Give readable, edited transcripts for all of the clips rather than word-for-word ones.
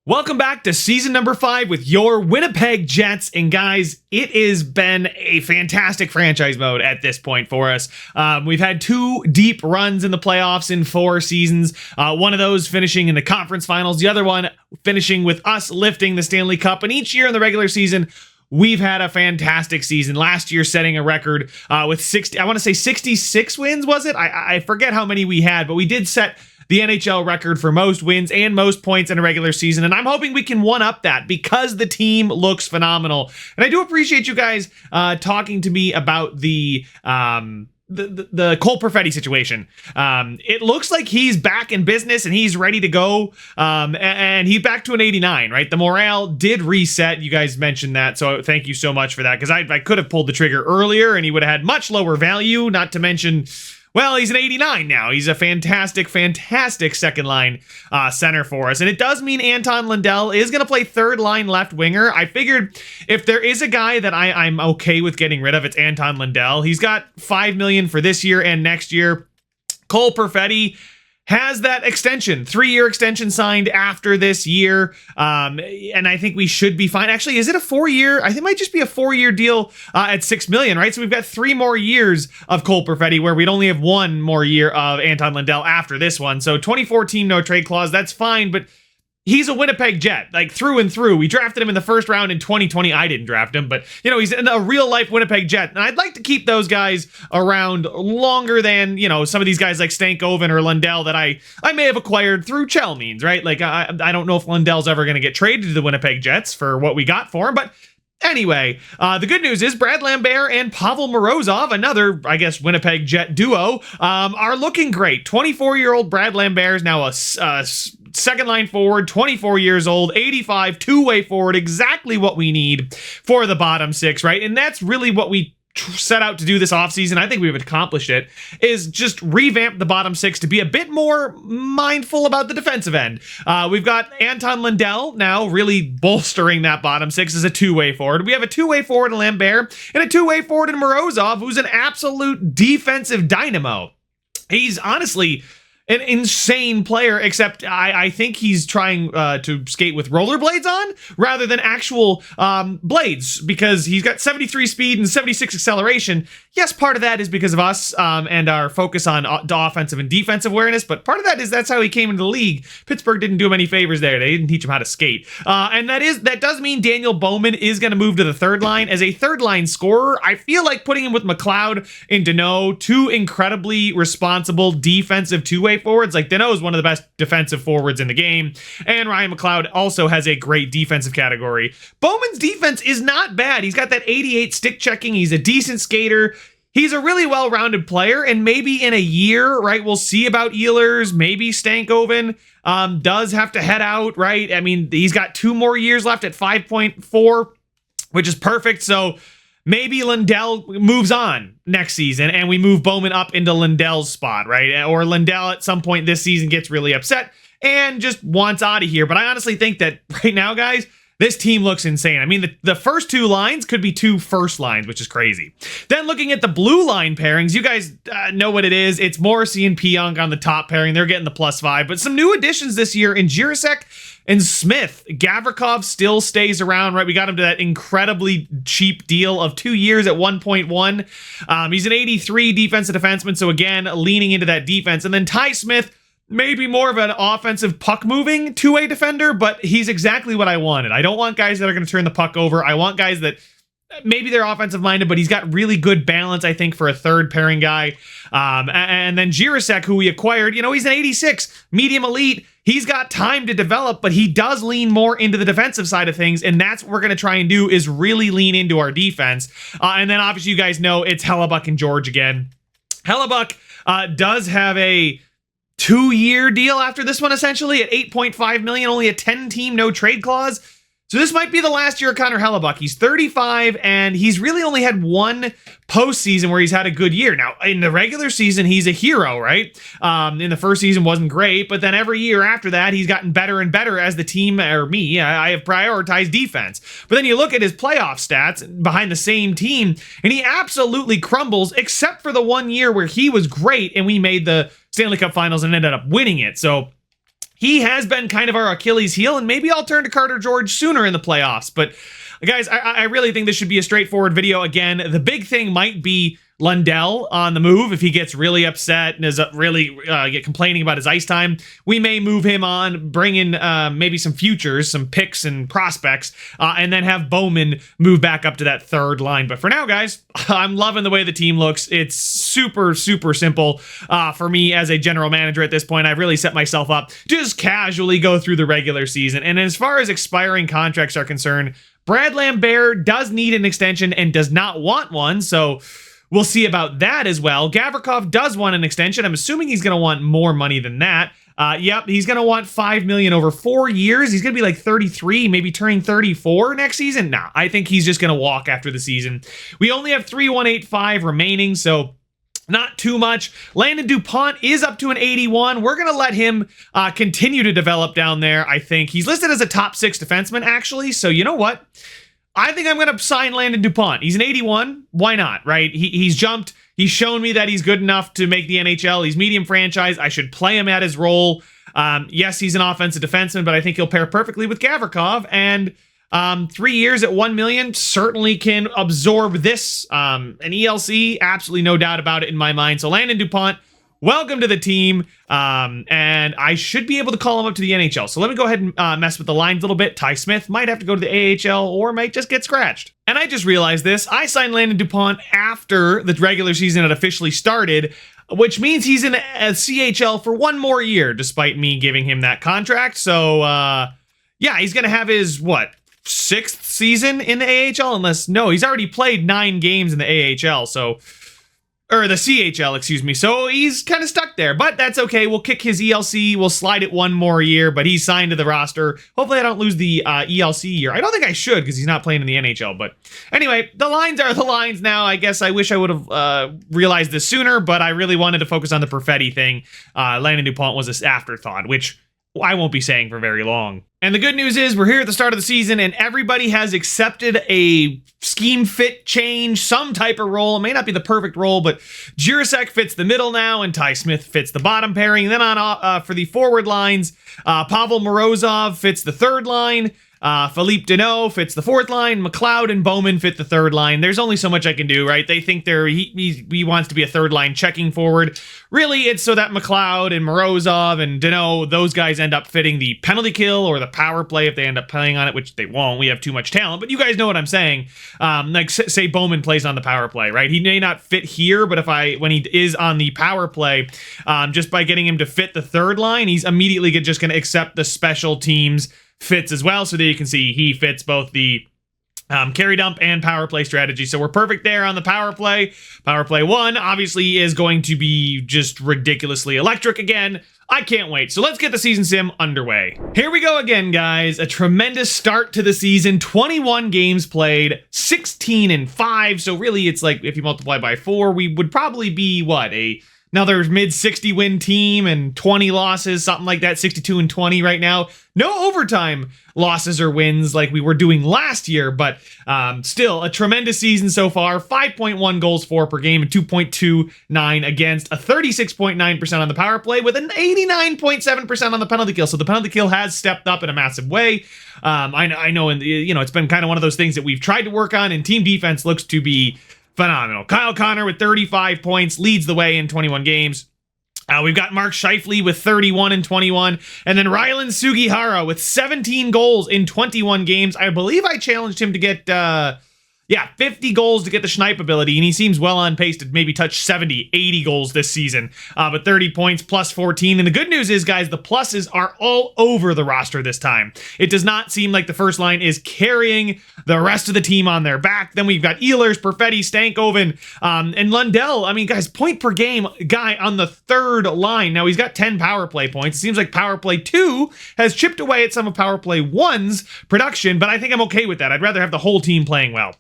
Welcome back to season number 5 with your Winnipeg Jets. And guys, it has been a fantastic franchise mode at this point for us. We've had 2 deep runs in the playoffs in 4 seasons. One of those finishing in the conference finals, the other one finishing with us lifting the Stanley Cup. And each year in the regular season, we've had a fantastic season. Last year setting a record with 66 wins, was it? I forget how many we had, but we did set the NHL record for most wins and most points in a regular season. And I'm hoping we can one-up that because the team looks phenomenal. And I do appreciate you guys talking to me about the Cole Perfetti situation. It looks like he's back in business and he's ready to go. And he's back to an 89, right? The morale did reset. You guys mentioned that. So thank you so much for that. Because I could have pulled the trigger earlier and he would have had much lower value, not to mention, well, he's an 89 now. He's a fantastic second line center for us. And it does mean Anton Lundell is going to play third line left winger. I figured if there is a guy that I'm okay with getting rid of, it's Anton Lundell. He's got $5 million for this year and next year. Cole Perfetti has that extension, 3-year extension signed after this year. And I think we should be fine. Actually, is it a 4-year? I think it might just be a 4-year deal at $6 million, right? So we've got 3 more years of Cole Perfetti where we'd only have 1 more year of Anton Lundell after this one. So 2014, no trade clause. That's fine. But he's a Winnipeg Jet, like through and through. We drafted him in the first round in 2020. I didn't draft him, but he's a real life Winnipeg Jet. And I'd like to keep those guys around longer than, some of these guys like Stankoven or Lundell that I may have acquired through Chell means, right? Like, I don't know if Lundell's ever going to get traded to the Winnipeg Jets for what we got for him, but anyway, the good news is Brad Lambert and Pavel Morozov, another, I guess, Winnipeg Jet duo, are looking great. 24-year-old Brad Lambert is now a second line forward, 24 years old, 85, two-way forward, exactly what we need for the bottom 6, right? And that's really what we set out to do this offseason. I think we've accomplished it, is just revamp the bottom 6 to be a bit more mindful about the defensive end. We've got Anton Lundell now really bolstering that bottom 6 as a two-way forward. We have a two-way forward in Lambert and a two-way forward in Morozov, who's an absolute defensive dynamo. He's honestly an insane player, except I think he's trying to skate with rollerblades on rather than actual blades, because he's got 73 speed and 76 acceleration. Yes, part of that is because of us and our focus on offensive and defensive awareness, but part of that is that's how he came into the league. Pittsburgh didn't do him any favors there. They didn't teach him how to skate. And that does mean Daniel Bowman is going to move to the third line as a third line scorer. I feel like putting him with McLeod and Deneau, 2 incredibly responsible defensive two-way forwards. Like, Deneau is one of the best defensive forwards in the game, and Ryan McLeod also has a great defensive category. Bowman's defense is not bad. He's got that 88 stick checking. He's a decent skater. He's a really well-rounded player, and maybe in a year, right, we'll see about Ehlers. Maybe Stankoven does have to head out, right? I mean, he's got 2 more years left at 5.4, which is perfect. So maybe Lundell moves on next season and we move Bowman up into Lundell's spot, right? Or Lundell at some point this season gets really upset and just wants out of here. But I honestly think that right now, guys, this team looks insane. I mean, the first 2 lines could be 2 first lines, which is crazy. Then looking at the blue line pairings, you guys know what it is. It's Morrissey and Pionk on the top pairing. They're getting the +5. But some new additions this year in Jirasek and Smith. Gavrikov still stays around, right? We got him to that incredibly cheap deal of 2 years at 1.1. He's an 83 defensive defenseman, so again, leaning into that defense. And then Ty Smith, maybe more of an offensive puck-moving two-way defender, but he's exactly what I wanted. I don't want guys that are going to turn the puck over. I want guys that maybe they're offensive-minded, but he's got really good balance, I think, for a third pairing guy. And then Jirasek, who we acquired, he's an 86, medium elite. He's got time to develop, but he does lean more into the defensive side of things, and that's what we're going to try and do, is really lean into our defense. And then obviously you guys know it's Hellebuck and George again. Hellebuck does have a 2-year deal after this one, essentially, at $8.5 million, only a 10-team no trade clause. So this might be the last year of Connor Hellebuck. He's 35, and he's really only had 1 postseason where he's had a good year. Now, in the regular season, he's a hero, right? In the first season wasn't great, but then every year after that, he's gotten better and better as the team, or me, I have prioritized defense. But then you look at his playoff stats behind the same team, and he absolutely crumbles, except for the 1 year where he was great, and we made the Stanley Cup Finals and ended up winning it. So he has been kind of our Achilles heel, and maybe I'll turn to Carter George sooner in the playoffs. But guys, I really think this should be a straightforward video. Again, the big thing might be Lundell on the move. If he gets really upset and is really complaining about his ice time, we may move him on, bring in maybe some futures, some picks and prospects, and then have Bowman move back up to that third line. But for now, guys, I'm loving the way the team looks. It's super, super simple for me as a general manager at this point. I've really set myself up to just casually go through the regular season. And as far as expiring contracts are concerned, Brad Lambert does need an extension and does not want one, so we'll see about that as well. Gavrikov does want an extension. I'm assuming he's going to want more money than that. Yep, he's going to want $5 million over 4 years. He's going to be like 33, maybe turning 34 next season. Nah, I think he's just going to walk after the season. We only have 3,185 remaining, so not too much. Landon DuPont is up to an 81. We're going to let him continue to develop down there, I think. He's listed as a top 6 defenseman, actually, so you know what? I think I'm going to sign Landon DuPont. He's an 81. Why not, right? He's jumped. He's shown me that he's good enough to make the NHL. He's medium franchise. I should play him at his role. Yes, he's an offensive defenseman, but I think he'll pair perfectly with Gavrikov. And 3 years at $1 million certainly can absorb this. An ELC, absolutely no doubt about it in my mind. So Landon DuPont, welcome to the team. And I should be able to call him up to the NHL. So let me go ahead and mess with the lines a little bit. Ty Smith might have to go to the AHL or might just get scratched. And I just realized this. I signed Landon DuPont after the regular season had officially started, which means he's in a CHL for 1 more year, despite me giving him that contract. So, yeah, he's going to have his, 6th season in the AHL? No, he's already played 9 games in the AHL, or the CHL, excuse me. So he's kind of stuck there, but that's okay. We'll kick his ELC. We'll slide it 1 more year, but he's signed to the roster. Hopefully I don't lose the ELC year. I don't think I should because he's not playing in the NHL, but anyway, the lines are the lines now. I guess I wish I would have realized this sooner, but I really wanted to focus on the Perfetti thing. Landon DuPont was this afterthought, which I won't be saying for very long. And the good news is we're here at the start of the season and everybody has accepted a scheme fit change, some type of role. It may not be the perfect role, but Jirasek fits the middle now and Ty Smith fits the bottom pairing. And then on for the forward lines, Pavel Morozov fits the third line. Philippe Deneau fits the fourth line. McLeod and Bowman fit the third line. There's only so much I can do, right? They think he wants to be a third line checking forward. Really, it's so that McLeod and Morozov and Deneau, those guys end up fitting the penalty kill or the power play if they end up playing on it, which they won't. We have too much talent, but you guys know what I'm saying. Like say Bowman plays on the power play, right? He may not fit here, but when he is on the power play, just by getting him to fit the third line, he's immediately just going to accept the special teams fits as well. So there you can see he fits both the carry dump and power play strategy. So we're perfect there on the power play. Power play 1 obviously is going to be just ridiculously electric again. I can't wait. So let's get the season sim underway. Here we go again, guys. A tremendous start to the season. 21 games played, 16-5. So really it's like if you multiply by 4, we would probably be another mid-60 win team and 20 losses, something like that, 62-20 right now. No overtime losses or wins like we were doing last year, but still a tremendous season so far. 5.1 goals for per game and 2.29 against, a 36.9% on the power play with an 89.7% on the penalty kill. So the penalty kill has stepped up in a massive way. I know, it's been kind of one of those things that we've tried to work on, and team defense looks to be phenomenal. Kyle Connor with 35 points leads the way in 21 games. We've got Mark Scheifele with 31 and 21, and then Rylan Sugihara with 17 goals in 21 games. I believe I challenged him to get 50 goals to get the Schneip ability, and he seems well on pace to maybe touch 70, 80 goals this season. But 30 points plus 14. And the good news is, guys, the pluses are all over the roster this time. It does not seem like the first line is carrying the rest of the team on their back. Then we've got Ehlers, Perfetti, Stankoven, and Lundell. I mean, guys, point per game guy on the third line. Now, he's got 10 power play points. It seems like power play 2 has chipped away at some of power play 1's production, but I think I'm okay with that. I'd rather have the whole team playing well.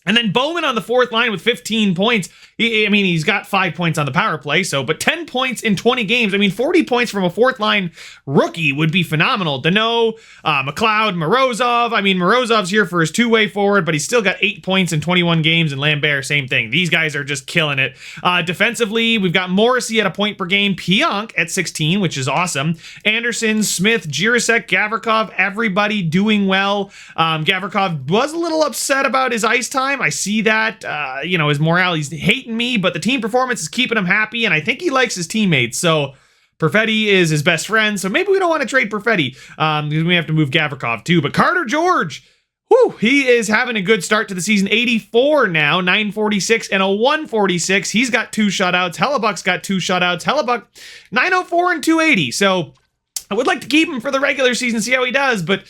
And then Bowman on the fourth line with 15 points. He's got 5 points on the power play, but 10 points in 20 games. 40 points from a fourth line rookie would be phenomenal. Danault, McLeod, Morozov. Morozov's here for his two-way forward, but he's still got 8 points in 21 games. And Lambert, same thing. These guys are just killing it. Defensively, we've got Morrissey at a point per game, Pionk at 16, which is awesome. Anderson, Smith, Jirasek, Gavrikov, everybody doing well. Gavrikov was a little upset about his ice time. I see that, his morale, he's hating me, but the team performance is keeping him happy, and I think he likes his teammates. So Perfetti is his best friend, so maybe we don't want to trade Perfetti, because we have to move Gavrikov too. But Carter George, he is having a good start to the season. 84 now, 946 and a 146. He's got 2 shutouts. Hellebuck's got 2 shutouts. Hellebuck, 904 and 280. So I would like to keep him for the regular season, see how he does, but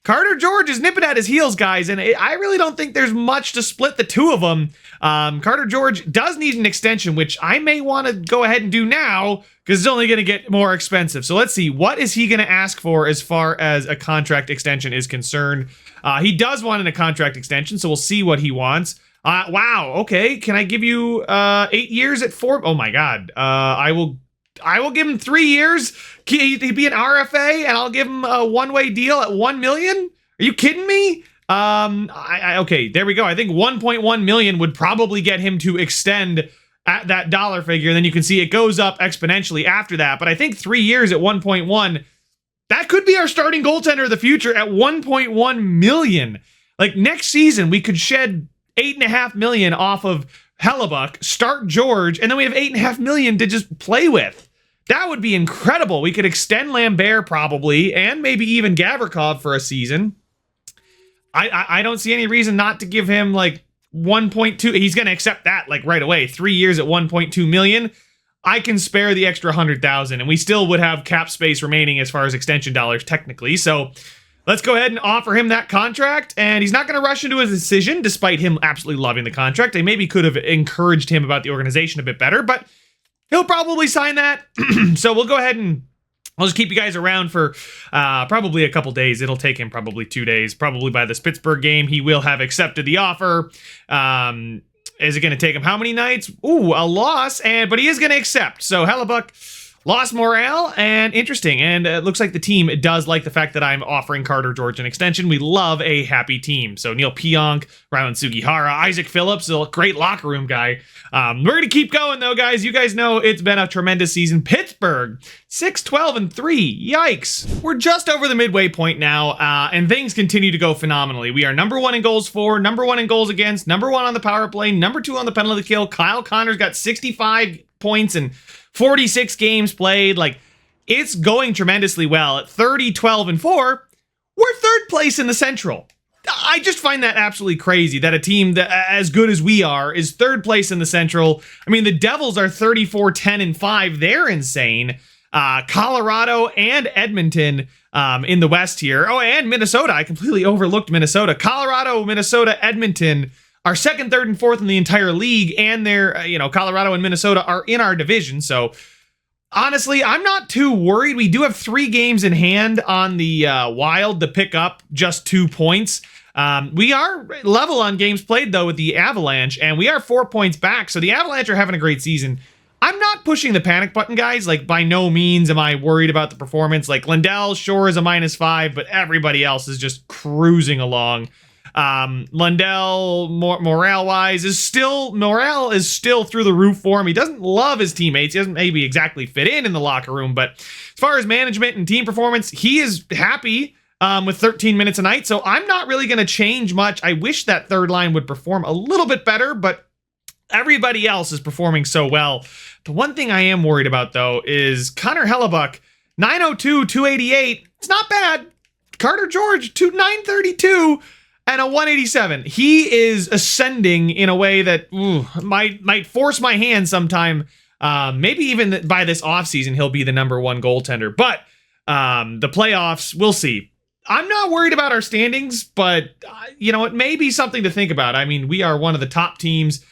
Carter George is nipping at his heels, guys, and I really don't think there's much to split the two of them. Carter George does need an extension, which I may want to go ahead and do now because it's only going to get more expensive. So let's see. What is he going to ask for as far as a contract extension is concerned? He does want a contract extension, so we'll see what he wants. Wow, okay. Can I give you 8 years at 4? Oh, my God. I will give him 3 years. He'd be an RFA, and I'll give him a one-way deal at $1 million. Are you kidding me? Okay, there we go. I think 1.1 million would probably get him to extend at that dollar figure. And then you can see it goes up exponentially after that. But I think 3 years at 1.1, that could be our starting goaltender of the future at 1.1 million. Like next season, we could shed 8.5 million off of Hellebuck, start George, and then we have 8.5 million to just play with. That would be incredible. We could extend Lambert probably, and maybe even Gavrikov for a season. I don't see any reason not to give him like 1.2. He's going to accept that like right away. 3 years at 1.2 million. I can spare the extra 100,000, and we still would have cap space remaining as far as extension dollars technically. So let's go ahead and offer him that contract, and he's not going to rush into his decision despite him absolutely loving the contract. I maybe could have encouraged him about the organization a bit better, but he'll probably sign that. So we'll go ahead and I'll just keep you guys around for probably a couple days. It'll take him probably 2 days. Probably by this Pittsburgh game, he will have accepted the offer. Is it going to take him how many nights? Ooh, a loss, but he is going to accept. So Hellebuck lost morale, and interesting. And it looks like the team does like the fact that I'm offering Carter George an extension. We love a happy team. So Neil Pionk, Rylan Sugihara, Isaac Phillips, a great locker room guy. We're going to keep going, though, guys. You guys know it's been a tremendous season. Pittsburgh, 6-12-3. Yikes. We're just over the midway point now, and things continue to go phenomenally. We are number 1 in goals for, number 1 in goals against, number 1 on the power play, number 2 on the penalty kill. Kyle Connor's got 65 points and 46 games played. Like, it's going tremendously well. At 30-12-4, we're third place in the Central. I just find that absolutely crazy that a team that as good as we are is third place in the Central. The Devils are 34-10-5. They're insane. Colorado and Edmonton in the West here. Oh, and Minnesota. I completely overlooked Minnesota. Colorado, Minnesota, Edmonton are second, third, and fourth in the entire league, and they're, Colorado and Minnesota are in our division. So honestly, I'm not too worried. We do have 3 games in hand on the Wild to pick up just 2 points. We are level on games played, though, with the Avalanche, and we are 4 points back. So the Avalanche are having a great season. I'm not pushing the panic button, guys. Like, by no means am I worried about the performance. Like, Lundell, sure, is a -5, but everybody else is just cruising along. Lundell, morale-wise, morale is still through the roof for him. He doesn't love his teammates. He doesn't maybe exactly fit in the locker room, but as far as management and team performance, he is happy with 13 minutes a night, so I'm not really going to change much. I wish that third line would perform a little bit better, but everybody else is performing so well. The one thing I am worried about, though, is Connor Hellebuck, 902, 288. It's not bad. Carter George, 932. And a 187. He is ascending in a way that might force my hand sometime. Maybe even by this offseason, he'll be the number 1 goaltender. But the playoffs, we'll see. I'm not worried about our standings, but it may be something to think about. We are one of the top teams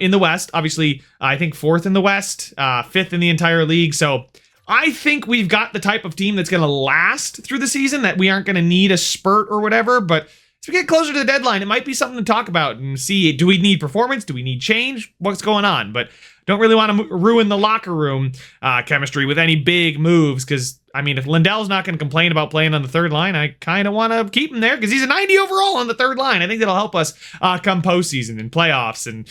in the West. Obviously, I think 4th in the West, 5th in the entire league. So I think we've got the type of team that's going to last through the season, that we aren't going to need a spurt or whatever. But we get closer to the deadline, it might be something to talk about and see, do we need performance? Do we need change? What's going on? But don't really want to ruin the locker room chemistry with any big moves, because, I mean, if Lindell's not going to complain about playing on the third line, I kind of want to keep him there because he's a 90 overall on the third line. I think that'll help us come postseason and playoffs. And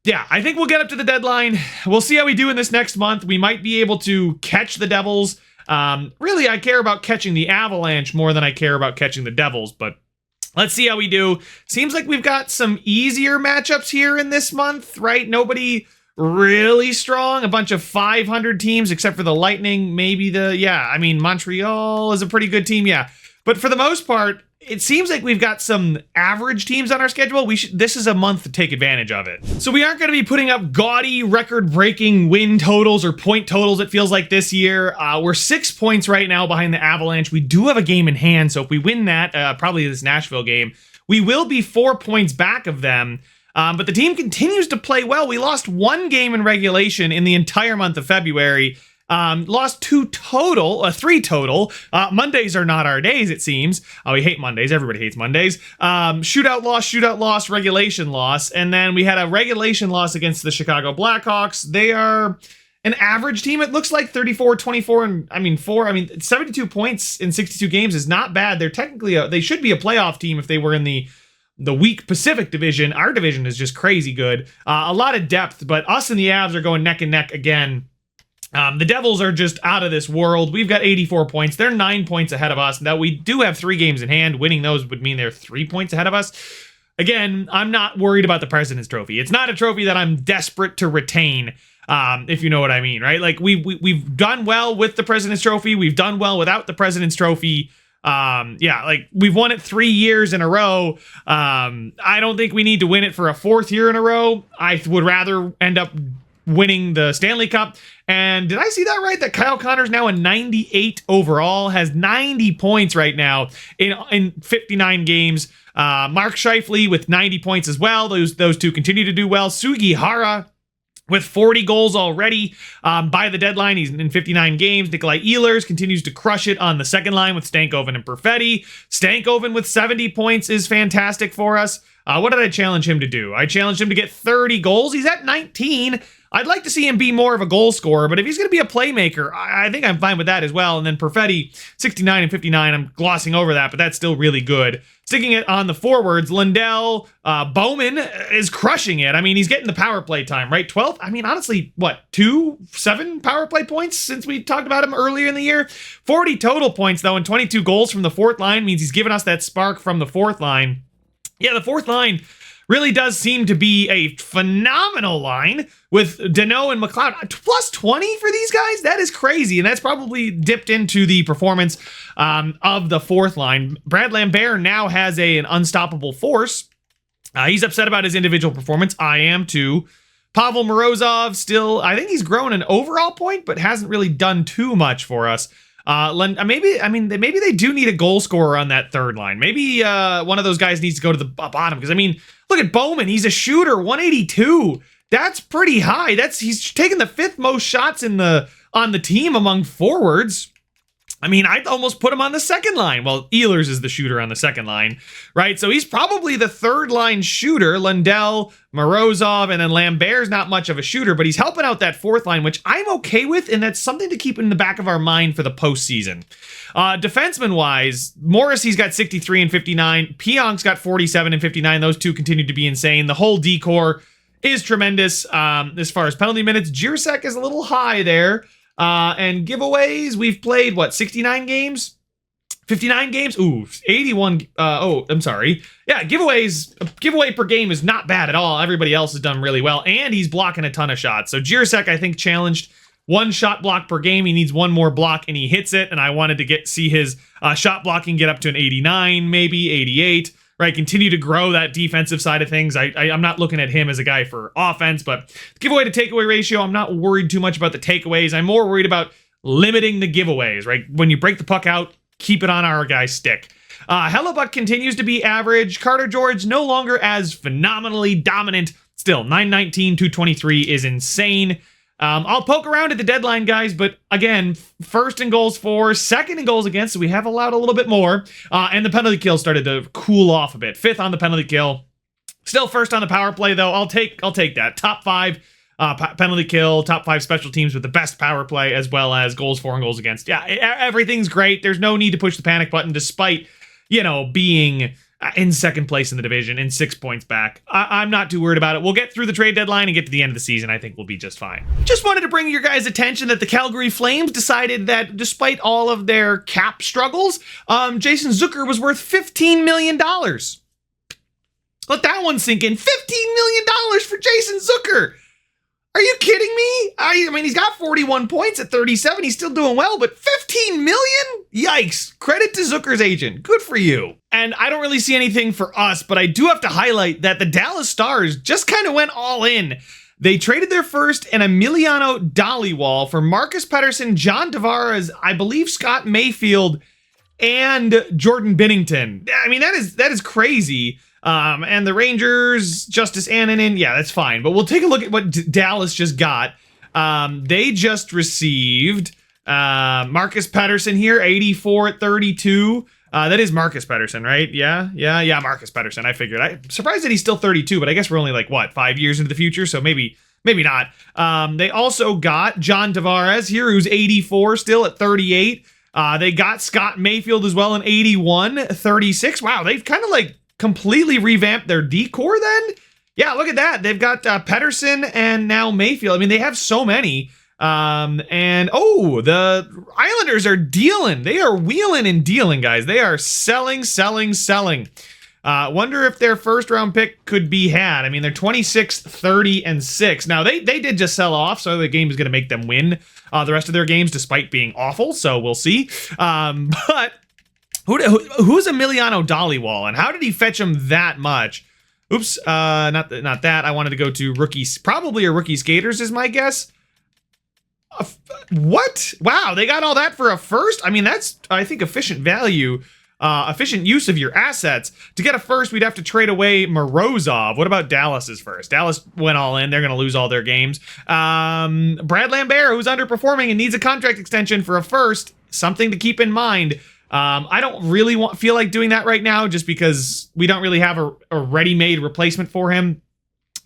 yeah, I think we'll get up to the deadline. We'll see how we do in this next month. We might be able to catch the Devils. Really, I care about catching the Avalanche more than I care about catching the Devils, but let's see how we do. Seems like we've got some easier matchups here in this month, right? Nobody really strong. A bunch of 500 teams, except for the Lightning. Maybe Montreal is a pretty good team, yeah. But for the most part, it seems like we've got some average teams on our schedule. This is a month to take advantage of it. So we aren't going to be putting up gaudy, record-breaking win totals or point totals, it feels like, this year. We're 6 points right now behind the Avalanche. We do have a game in hand, so if we win that, probably this Nashville game, we will be 4 points back of them. But the team continues to play well. We lost 1 game in regulation in the entire month of February. Lost 3 total. Mondays are not our days, it seems. We hate Mondays. Everybody hates Mondays. Shootout loss, regulation loss. And then we had a regulation loss against the Chicago Blackhawks. They are an average team. It looks like 34-24 and 72 points in 62 games is not bad. They're technically they should be a playoff team if they were in the weak Pacific division. Our division is just crazy good. A lot of depth, but us and the Avs are going neck and neck again. The Devils are just out of this world. We've got 84 points. They're 9 points ahead of us. Now, we do have 3 games in hand. Winning those would mean they're 3 points ahead of us. Again, I'm not worried about the President's Trophy. It's not a trophy that I'm desperate to retain, if you know what I mean, right? Like, we've done well with the President's Trophy. We've done well without the President's Trophy. We've won it 3 years in a row. I don't think we need to win it for a 4th year in a row. I would rather end up winning the Stanley Cup. And did I see that right? That Kyle Connor's now a 98 overall, has 90 points right now in 59 games. Mark Scheifele with 90 points as well. Those two continue to do well. Sugihara with 40 goals already by the deadline. He's in 59 games. Nikolai Ehlers continues to crush it on the second line with Stankoven and Perfetti. Stankoven with 70 points is fantastic for us. What did I challenge him to do? I challenged him to get 30 goals. He's at 19. I'd like to see him be more of a goal scorer, but if he's going to be a playmaker, I think I'm fine with that as well. And then Perfetti, 69 and 59. I'm glossing over that, but that's still really good. Sticking it on the forwards, Lindell, Bowman is crushing it. I mean, he's getting the power play time, right? 12? I mean, honestly, 7 power play points since we talked about him earlier in the year? 40 total points, though, and 22 goals from the fourth line means he's given us that spark from the fourth line. Yeah, the fourth line really does seem to be a phenomenal line with Deneau and McLeod. Plus 20 for these guys? That is crazy, and that's probably dipped into the performance of the fourth line. Brad Lambert now has an unstoppable force. He's upset about his individual performance. I am too. Pavel Morozov still, I think he's grown an overall point, but hasn't really done too much for us. Maybe they do need a goal scorer on that third line. Maybe one of those guys needs to go to the bottom, because, I mean, look at Bowman. He's a shooter, 182. That's pretty high. He's taken the 5th most shots on the team among forwards. I mean, I'd almost put him on the second line. Well, Ehlers is the shooter on the second line, right? So he's probably the third line shooter. Lundell, Morozov, and then Lambert's not much of a shooter, but he's helping out that fourth line, which I'm okay with, and that's something to keep in the back of our mind for the postseason. Defenseman-wise, Morrissey's got 63 and 59. Pionk's got 47 and 59. Those two continue to be insane. The whole D-core is tremendous as far as penalty minutes. Jirasek is a little high there. And giveaways, we've played, 69 games? 59 games? Ooh, 81. I'm sorry. Yeah, giveaways, a giveaway per game is not bad at all. Everybody else has done really well, and he's blocking a ton of shots. So Jirasek, I think, challenged 1 shot block per game. He needs 1 more block, and he hits it, and I wanted to see his shot blocking get up to an 89, maybe 88. Right, continue to grow that defensive side of things. I'm not looking at him as a guy for offense, but giveaway to takeaway ratio, I'm not worried too much about the takeaways. I'm more worried about limiting the giveaways, right? When you break the puck out, keep it on our guy's stick. Hellebuck continues to be average. Carter George no longer as phenomenally dominant. Still, 919, 223 is insane. I'll poke around at the deadline, guys, but again, first in goals for, second in goals against, so we have allowed a little bit more. And the penalty kill started to cool off a bit. Fifth on the penalty kill. Still first on the power play, though. I'll take that. Top 5 penalty kill, top 5 special teams with the best power play, as well as goals for and goals against. Yeah, everything's great. There's no need to push the panic button, despite, being in second place in the division and 6 points back. I'm not too worried about it. We'll get through the trade deadline and get to the end of the season. I think we'll be just fine. Just wanted to bring your guys' attention that the Calgary Flames decided that despite all of their cap struggles, Jason Zucker was worth $15 million. Let that one sink in. $15 million for Jason Zucker. Are you kidding me? I mean, he's got 41 points at 37. He's still doing well, but 15 million? Yikes. Credit to Zucker's agent. Good for you. And I don't really see anything for us, but I do have to highlight that the Dallas Stars just kind of went all in. They traded their first and Emiliano Dhaliwal for Marcus Pettersson, John Tavares, I believe Scott Mayfield, and Jordan Binnington. I mean, that is crazy. And the Rangers, Justice Annunen, yeah, that's fine. But we'll take a look at what Dallas just got. They just received Marcus Pettersson here, 84 at 32. That is Marcus Pettersson, right? Yeah, Marcus Pettersson. I figured. I'm surprised that he's still 32, but I guess we're only like, 5 years into the future, so maybe not. They also got John Tavares here, who's 84 still at 38. They got Scott Mayfield as well in 81, 36. Wow, they've kind of like completely revamped their decor then? Yeah, look at that. They've got Pettersson and now Mayfield. I mean, they have so many. The Islanders are dealing. They are wheeling and dealing, guys. They are selling. Wonder if their first round pick could be had. I mean, they're 26, 30, and 6. Now, they did just sell off, so the game is going to make them win the rest of their games despite being awful, so we'll see. But who's Emiliano Dhaliwal, and how did he fetch him that much? Oops, not that. I wanted to go to rookies, probably a rookie skaters is my guess. What? Wow, they got all that for a first? I mean, that's, I think, efficient value, efficient use of your assets. To get a first, we'd have to trade away Morozov. What about Dallas's first? Dallas went all in. They're going to lose all their games. Brad Lambert, who's underperforming and needs a contract extension for a first, something to keep in mind. I don't really feel like doing that right now just because we don't really have a ready-made replacement for him.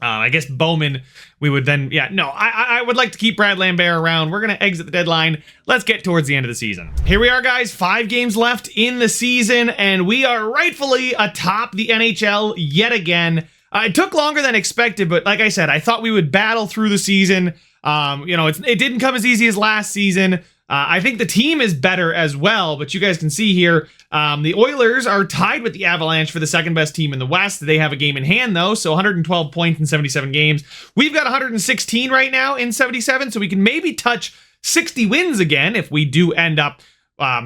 I guess Bowman, we would then, I would like to keep Brad Lambert around. We're going to exit the deadline. Let's get towards the end of the season. Here we are, guys, 5 games left in the season, and we are rightfully atop the NHL yet again. It took longer than expected, but like I said, I thought we would battle through the season. It didn't come as easy as last season. I think the team is better as well, but you guys can see here, the Oilers are tied with the Avalanche for the second best team in the West. They have a game in hand, though, so 112 points in 77 games. We've got 116 right now in 77, so we can maybe touch 60 wins again if we do end up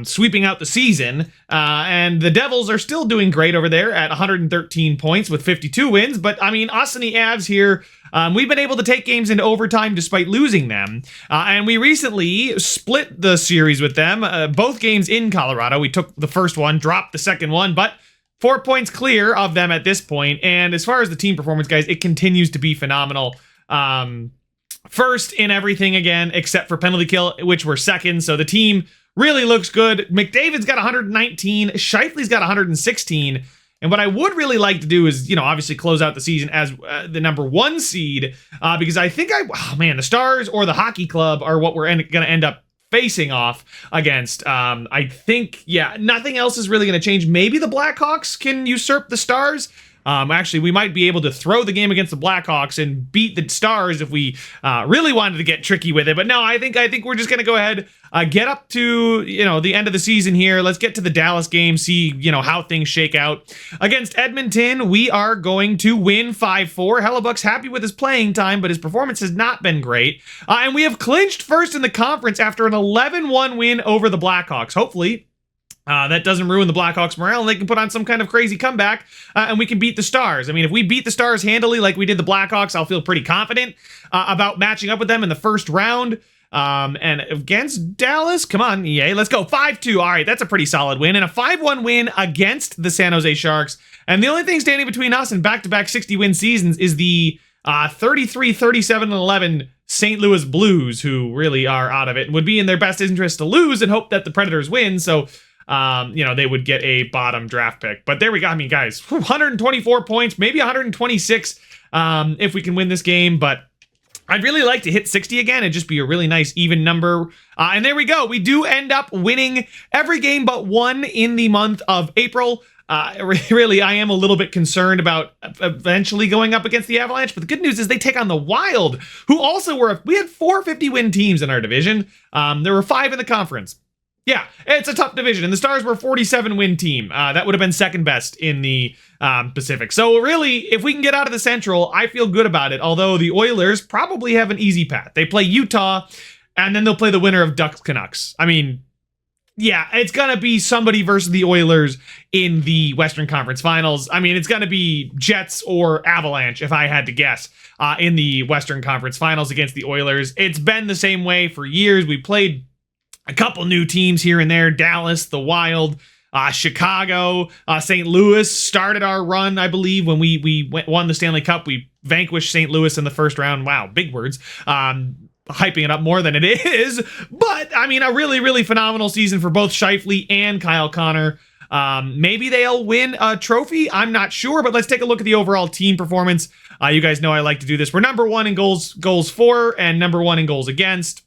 sweeping out the season. And the Devils are still doing great over there at 113 points with 52 wins. But, I mean, us and the Avs here, we've been able to take games into overtime despite losing them. And we recently split the series with them, both games in Colorado. We took the first one, dropped the second one, but 4 points clear of them at this point. And as far as the team performance, guys, it continues to be phenomenal. First in everything again, except for penalty kill, which we're second. So the team really looks good. McDavid's got 119. Scheifele's got 116. And what I would really like to do is, obviously close out the season as the number 1 seed, because I think the Stars or the Hockey Club are what we're going to end up facing off against. I think, nothing else is really going to change. Maybe the Blackhawks can usurp the Stars. Actually, we might be able to throw the game against the Blackhawks and beat the Stars if we really wanted to get tricky with it. But no, I think we're just going to go ahead, get up to, the end of the season here. Let's get to the Dallas game, see, how things shake out. Against Edmonton, we are going to win 5-4. Hellebuck's happy with his playing time, but his performance has not been great. And we have clinched first in the conference after an 11-1 win over the Blackhawks. Hopefully, that doesn't ruin the Blackhawks' morale, and they can put on some kind of crazy comeback, and we can beat the Stars. I mean, if we beat the Stars handily like we did the Blackhawks, I'll feel pretty confident about matching up with them in the first round. And against Dallas, come on, EA, let's go. 5-2. All right, that's a pretty solid win. And a 5-1 win against the San Jose Sharks. And the only thing standing between us and back-to-back 60-win seasons is the 33, 37, and 11 St. Louis Blues, who really are out of it and would be in their best interest to lose and hope that the Predators win. So, they would get a bottom draft pick. But there we go. I mean, guys, 124 points, maybe 126 if we can win this game. But I'd really like to hit 60 again and just be a really nice even number. And there we go. We do end up winning every game but one in the month of April. Really, I am a little bit concerned about eventually going up against the Avalanche, but the good news is they take on the Wild, who also we had 450 win teams in our division. There were 5 in the conference. Yeah, it's a tough division, and the Stars were a 47 win team. That would have been second best in the Pacific. So really, if we can get out of the Central, I feel good about it, although the Oilers probably have an easy path. They play Utah, and then they'll play the winner of Ducks Canucks. I mean, yeah, it's going to be somebody versus the Oilers in the Western Conference Finals. I mean, it's going to be Jets or Avalanche, if I had to guess, in the Western Conference Finals against the Oilers. It's been the same way for years. We played a couple new teams here and there. Dallas, the Wild, Chicago, St. Louis started our run, I believe, when we won the Stanley Cup. We vanquished St. Louis in the first round. Wow, big words. Hyping it up more than it is. But, I mean, a really, really phenomenal season for both Scheifele and Kyle Connor. Maybe they'll win a trophy. I'm not sure, but let's take a look at the overall team performance. You guys know I like to do this. We're number 1 in goals for, and number 1 in goals against.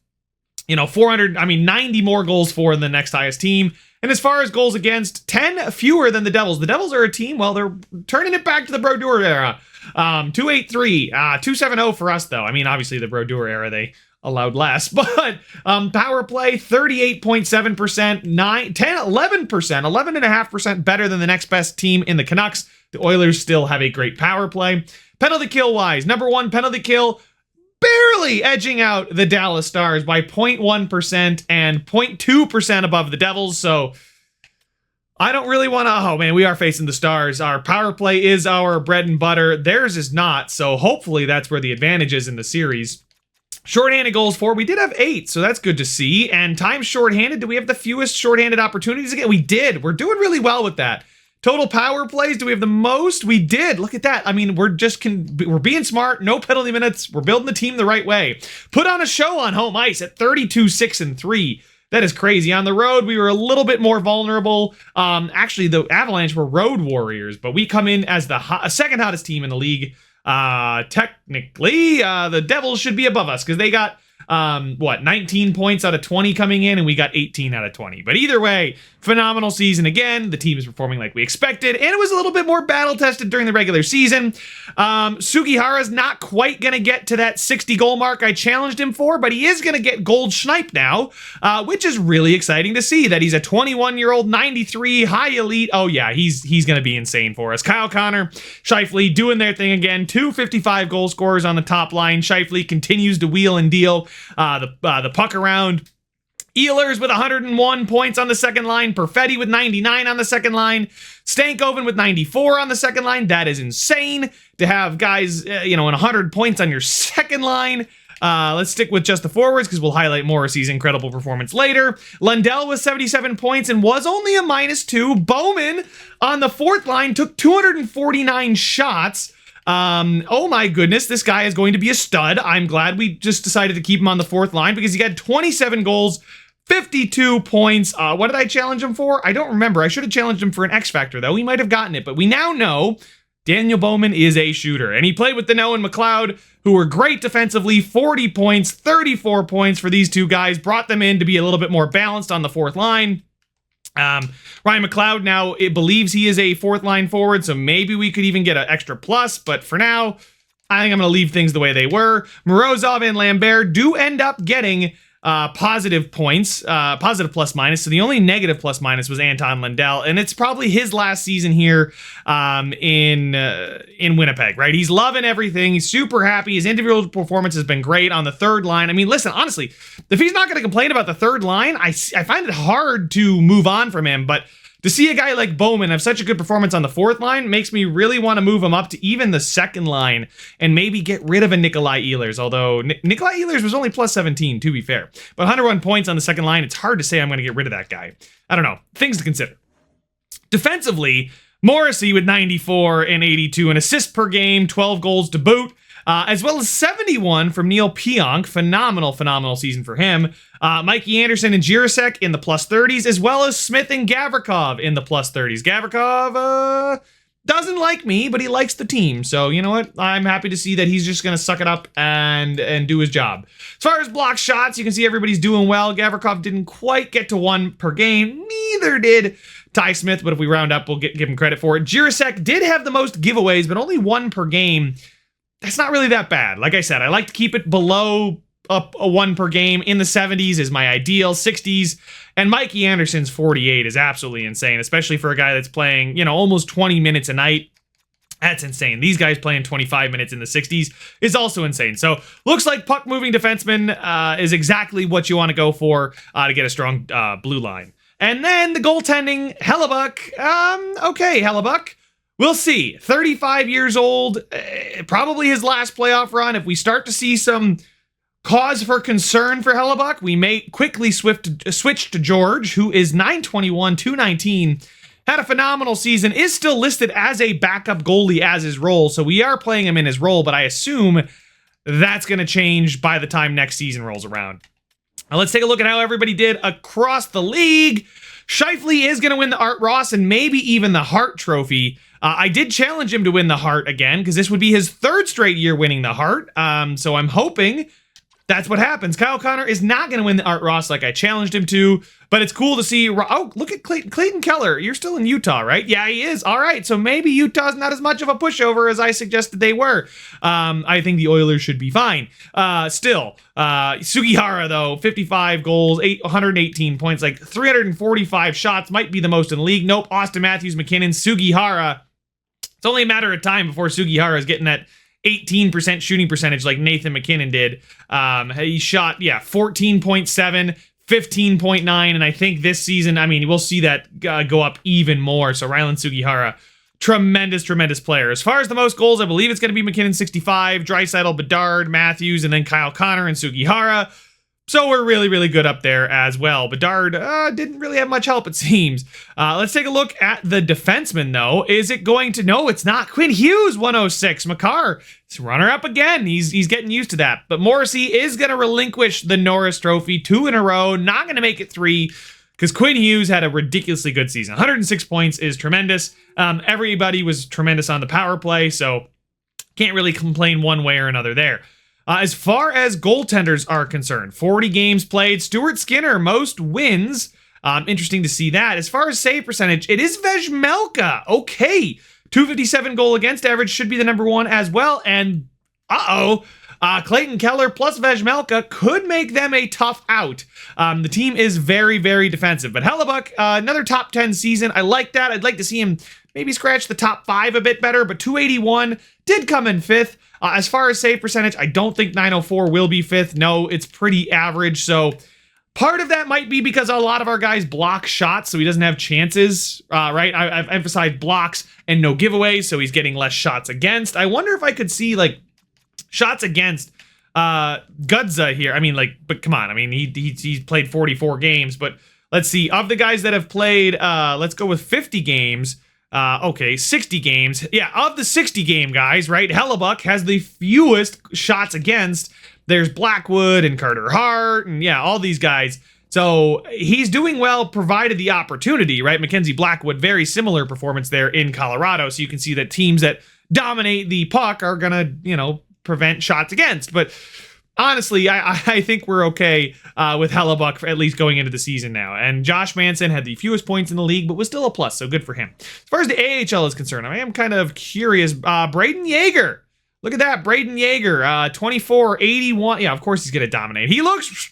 90 more goals for than the next highest team. And as far as goals against, 10 fewer than the Devils. The Devils are a team, well, they're turning it back to the Brodeur era. 283, 270 for us, though. I mean, obviously, the Brodeur era, they allowed less, but power play 38.7%, 11%, 11.5% better than the next best team in the Canucks. The Oilers still have a great power play. Penalty kill wise, number 1 penalty kill, barely edging out the Dallas Stars by 0.1% and 0.2% above the Devils. So I don't really want to, oh man, we are facing the Stars. Our power play is our bread and butter. Theirs is not. So hopefully that's where the advantage is in the series. Shorthanded goals for, we did have 8, so that's good to see. And time shorthanded, do we have the fewest shorthanded opportunities again? We did. We're doing really well with that. Total power plays, do we have the most? We did. Look at that. I mean, we're being smart. No penalty minutes. We're building the team the right way. Put on a show on home ice at 32-6-3. That is crazy. On the road, we were a little bit more vulnerable. Actually, the Avalanche were road warriors, but we come in as the second hottest team in the league. Technically, the Devils should be above us because they got 19 points out of 20 coming in, and we got 18 out of 20. But either way, phenomenal season again. The team is performing like we expected, and it was a little bit more battle-tested during the regular season. Sugihara's not quite going to get to that 60-goal mark I challenged him for, but he is going to get gold schnipe now, which is really exciting to see that he's a 21-year-old, 93, high elite. Oh, yeah, he's going to be insane for us. Kyle Connor, Scheifele doing their thing again. 255 goal scorers on the top line. Scheifele continues to wheel and deal the puck around. Ehlers with 101 points on the second line. Perfetti with 99 on the second line. Stankoven with 94 on the second line. That is insane to have guys, and 100 points on your second line. Let's stick with just the forwards because we'll highlight Morrissey's incredible performance later. Lundell with 77 points and was only a -2. Bowman on the fourth line took 249 shots. Oh my goodness, this guy is going to be a stud. I'm glad we just decided to keep him on the fourth line because he had 27 goals, 52 points. What did I challenge him for? I don't remember. I should have challenged him for an X Factor, though. He might have gotten it, but we now know Daniel Bowman is a shooter, and he played with Danault and McLeod, who were great defensively. 40 points, 34 points for these two guys, brought them in to be a little bit more balanced on the fourth line. Ryan McLeod now believes he is a fourth line forward, so maybe we could even get an extra plus, but for now, I think I'm going to leave things the way they were. Morozov and Lambert do end up getting positive points, positive plus minus. So the only negative plus minus was Anton Lundell, and it's probably his last season here in Winnipeg, right? He's loving everything. He's super happy. His individual performance has been great on the third line. I mean, listen, honestly, if he's not going to complain about the third line, I find it hard to move on from him, but to see a guy like Bowman have such a good performance on the fourth line makes me really want to move him up to even the second line and maybe get rid of a Nikolai Ehlers, although Nikolai Ehlers was only plus 17, to be fair. But 101 points on the second line, it's hard to say I'm going to get rid of that guy. I don't know. Things to consider. Defensively, Morrissey with 94 and 82, an assist per game, 12 goals to boot. as well as 71 from Neil Pionk. Phenomenal season for him. Mikey Anderson and Jirasek in the plus 30s, as well as Smith and Gavrikov in the plus 30s. Gavrikov doesn't like me, but he likes the team. So you know what? I'm happy to see that he's just going to suck it up and do his job. As far as block shots, you can see everybody's doing well. Gavrikov didn't quite get to 1 per game. Neither did Ty Smith, but if we round up, we'll give him credit for it. Jirasek did have the most giveaways, but only 1 per game. That's not really that bad. Like I said, I like to keep it below a 1 per game. In the 70s is my ideal, 60s. And Mikey Anderson's 48 is absolutely insane, especially for a guy that's playing, you know, almost 20 minutes a night. That's insane. These guys playing 25 minutes in the 60s is also insane. So looks like puck-moving defenseman is exactly what you want to go for to get a strong blue line. And then the goaltending, Hellebuck. Okay, Hellebuck. We'll see. 35 years old, probably his last playoff run. If we start to see some cause for concern for Hellebuck, we may quickly switch to George, who is 921, 219, had a phenomenal season, is still listed as a backup goalie as his role, so we are playing him in his role, but I assume that's going to change by the time next season rolls around. Now let's take a look at how everybody did across the league. Scheifele is going to win the Art Ross and maybe even the Hart Trophy. I did challenge him to win the Hart again, because this would be his 3rd straight year winning the Hart, so I'm hoping that's what happens. Kyle Connor is not going to win the Art Ross like I challenged him to, but it's cool to see. Oh, look at Clayton Keller. You're still in Utah, right? Yeah, he is. All right, so maybe Utah's not as much of a pushover as I suggested they were. I think the Oilers should be fine. Still, Sugihara, though, 55 goals, 118 points, like 345 shots, might be the most in the league. Nope, Austin Matthews, McKinnon, Sugihara. It's only a matter of time before Sugihara is getting that 18% shooting percentage like Nathan McKinnon did. He shot, 14.7, 15.9, and I think this season, I mean, we'll see that go up even more. So Rylan Sugihara, tremendous player. As far as the most goals, I believe it's going to be McKinnon 65, Draisaitl, Bedard, Matthews, and then Kyle Connor and Sugihara. So we're really good up there as well. Bedard didn't really have much help, it seems. Let's take a look at the defenseman, though. Is it going to... No, it's not. Quinn Hughes, 106. Makar, runner-up again. He's getting used to that. But Morrissey is going to relinquish the Norris Trophy 2 in a row. Not going to make it 3, because Quinn Hughes had a ridiculously good season. 106 points is tremendous. Everybody was tremendous on the power play, so can't really complain one way or another there. As far as goaltenders are concerned, 40 games played. Stuart Skinner, most wins. Interesting to see that. As far as save percentage, it is Vejmelka. Okay. 257 goal against average should be the number 1 as well. And, Clayton Keller plus Vejmelka could make them a tough out. The team is very defensive. But Hellebuck, another top 10 season. I like that. I'd like to see him maybe scratch the top 5 a bit better, but 281 did come in 5th. As far as save percentage, I don't think 904 will be 5th. No, it's pretty average. So part of that might be because a lot of our guys block shots, so he doesn't have chances, right? I've emphasized blocks and no giveaways, so he's getting less shots against. I wonder if I could see, like, shots against Gudza here. I mean, like, but come on. I mean, he's played 44 games, but let's see. Of the guys that have played, let's go with 50 games. 60 games. Yeah, of the 60 game guys, right? Hellebuck has the fewest shots against. There's Blackwood and Carter Hart and all these guys. So he's doing well provided the opportunity, right? Mackenzie Blackwood, very similar performance there in Colorado. So you can see that teams that dominate the puck are gonna, prevent shots against. But honestly, I think we're okay with Hellebuck for at least going into the season now. And Josh Manson had the fewest points in the league, but was still a plus, so good for him. As far as the AHL is concerned, I am kind of curious. Braden Yeager. Look at that, Braden Yeager, 24, 81. Yeah, of course he's going to dominate. He looks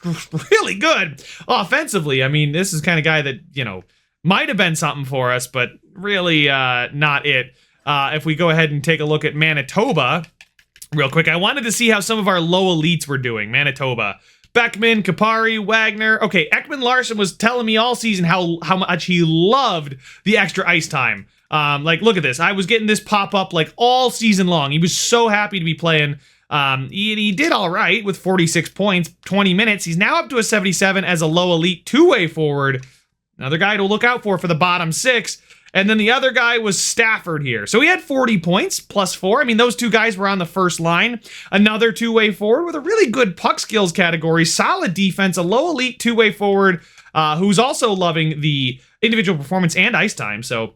really good offensively. I mean, this is the kind of guy that, might have been something for us, but really not it. If we go ahead and take a look at Manitoba real quick, I wanted to see how some of our low elites were doing. Manitoba. Beckman, Kapari, Wagner. Okay, Ekman Larson was telling me all season how much he loved the extra ice time. Like, look at this. I was getting this pop up like all season long. He was so happy to be playing. He did all right with 46 points, 20 minutes. He's now up to a 77 as a low elite two-way forward. Another guy to look out for the bottom 6. And then the other guy was Stafford here. So he had 40 points, +4. I mean, those two guys were on the first line. Another two-way forward with a really good puck skills category, solid defense, a low elite two-way forward who's also loving the individual performance and ice time. So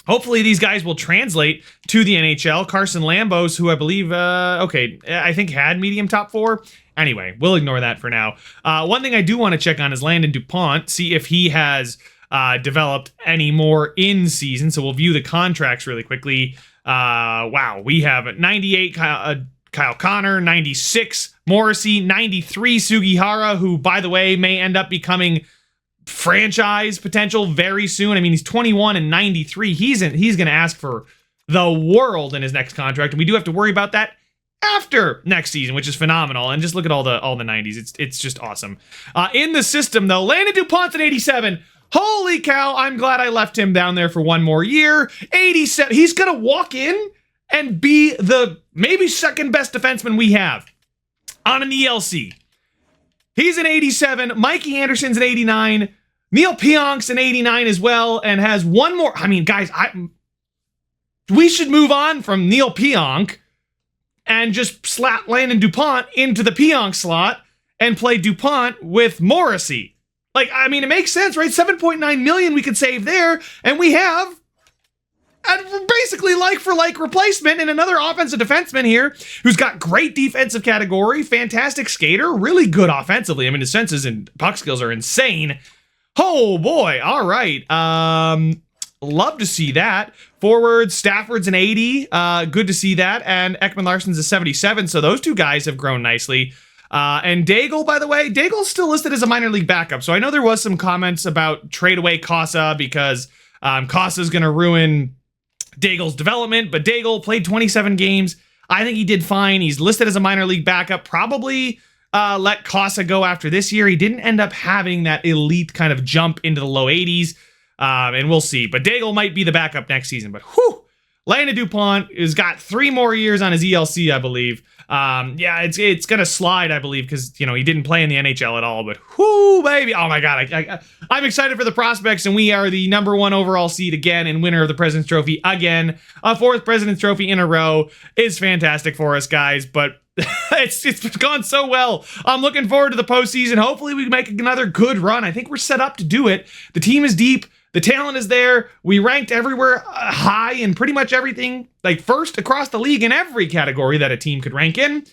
hopefully these guys will translate to the NHL. Carson Lambos, who I believe, I think had medium top 4. Anyway, we'll ignore that for now. One thing I do want to check on is Landon DuPont, see if he has developed any more in season. So we'll view the contracts really quickly. Wow, we have 98 Kyle Connor, 96 Morrissey, 93 Sugihara, who, by the way, may end up becoming franchise potential very soon. I mean, he's 21 and 93. He's going to ask for the world in his next contract, and we do have to worry about that after next season, which is phenomenal. And just look at all the 90s. It's just awesome. In the system, though, Landon DuPont's at 87. Holy cow, I'm glad I left him down there for one more year. 87. He's going to walk in and be the maybe second best defenseman we have on an ELC. He's an 87. Mikey Anderson's an 89. Neil Pionk's an 89 as well and has one more. I mean, guys, we should move on from Neil Pionk and just slap Landon DuPont into the Pionk slot and play DuPont with Morrissey. Like, I mean, it makes sense, right? 7.9 million we could save there, and we have basically like-for-like replacement and another offensive defenseman here who's got great defensive category, fantastic skater, really good offensively. I mean, his senses and puck skills are insane. Oh, boy. All right. Love to see that. Forward, Stafford's an 80. Good to see that. And Ekman Larsson's a 77, so those two guys have grown nicely. And Daigle, by the way, Daigle's still listed as a minor league backup. So I know there was some comments about trade away Casa because Casa's going to ruin Daigle's development. But Daigle played 27 games. I think he did fine. He's listed as a minor league backup. Probably let Casa go after this year. He didn't end up having that elite kind of jump into the low 80s. And we'll see. But Daigle might be the backup next season. But whew, Landon DuPont has got 3 more years on his ELC, I believe. Yeah, it's gonna slide, I believe, because, you know, he didn't play in the NHL at all, but whoo, baby, oh my god, I'm excited for the prospects, and we are the #1 overall seed again and winner of the President's Trophy again. A 4th President's Trophy in a row is fantastic for us, guys, but it's gone so well. I'm looking forward to the postseason. Hopefully we make another good run. I think we're set up to do it. The team is deep. The talent is there. We ranked everywhere high in pretty much everything, like first across the league in every category that a team could rank in.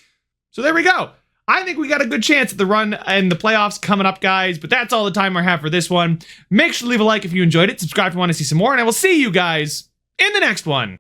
So there we go. I think we got a good chance at the run and the playoffs coming up, guys. But that's all the time I have for this one. Make sure to leave a like if you enjoyed it. Subscribe if you want to see some more. And I will see you guys in the next one.